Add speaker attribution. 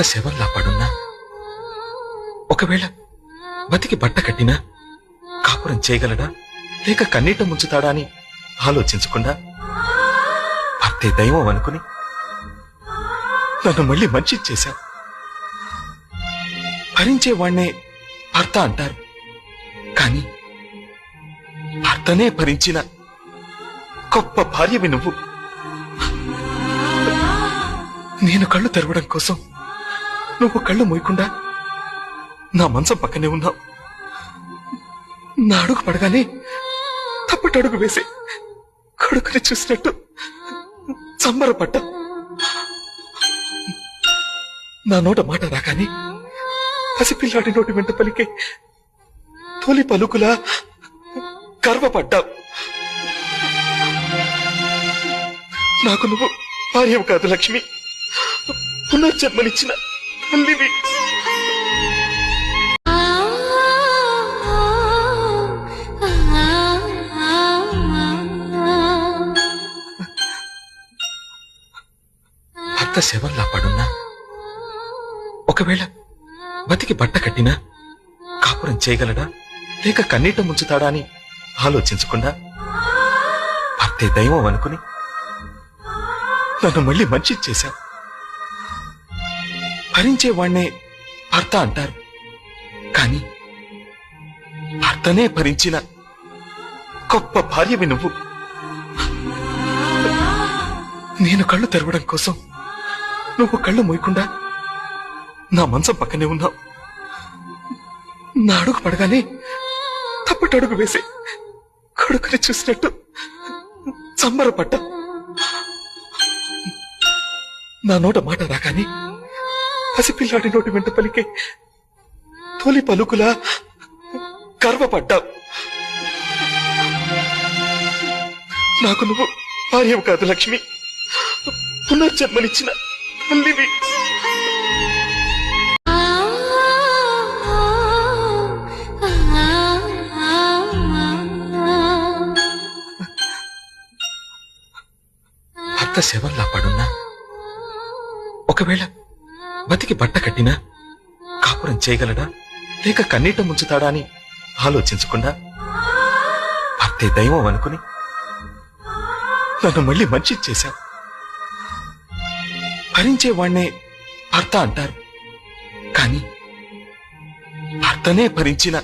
Speaker 1: శవంలా పడున్నా, ఒకవేళ బతికి బట్ట కట్టినా కాపురం చేయగలడా లేక కన్నీట ముంచుతాడా అని ఆలోచించకుండా భర్తే దైవం అనుకుని నన్ను మళ్ళీ మంచి చేశా. భరించేవాణ్ణే భర్త అంటారు, కాని భర్తనే భరించిన గొప్ప భార్యవి నువ్వు. నేను కళ్ళు తెరవడం కోసం నువ్వు కళ్ళు మూయకుండా నా మంచం పక్కనే ఉన్నావు. నా అడుగు పడగానే తప్పటడుగు వేసి కొడుకుని చూసినట్టు సంబరపడ్డా. నా నోట మాట రాగానే పసిపిల్లాడి నోటి వెంట పలికే తొలి పలుకులా గర్వపడ్డావు. నాకు నువ్వు భార్యవు కాదు లక్ష్మి, పునర్జన్మనిచ్చిన తల్లివి. భర్త శవంలా పడున్నా, ఒకవేళ బతికి బట్ట కట్టినా కాపురం చేయగలడా లేక కన్నీట ముంచుతాడా అని ఆలోచించకుండా భర్తే దైవం అనుకుని నన్ను మళ్ళీ మంచి చేశా. భరించేవాణ్ణే భర్త అంటారు, కాని భర్తనే భరించిన గొప్ప భార్యవి నువ్వు. నేను కళ్ళు తెరవడం కోసం నువ్వు కళ్ళు మూయకుండా నా మంచం పక్కనే ఉన్నావు. నా అడుగు పడగానే తప్పటడుగు వేసి కొడుకుని చూసినట్టు సంబరపడ్డా. నా నోట మాట రాగానే పసిపిల్లాడి నోటి వెంట పలికే తొలి పలుకులా గర్వపడ్డావు. నాకు నువ్వు భార్యవు కాదు లక్ష్మి, పునర్జన్మనిచ్చిన తల్లివి. భర్త శవంలా పడున్నా, ఒకవేళ బతికి బట్ట కట్టినా కాపురం చేయగలడా లేక కన్నీట ముంచుతాడా అని ఆలోచించకుండా భర్తే దైవం అనుకుని నన్ను మళ్ళీ మంచి చేశా. భరించేవాణ్ణే భర్త అంటారు, కాని భర్తనే భరించిన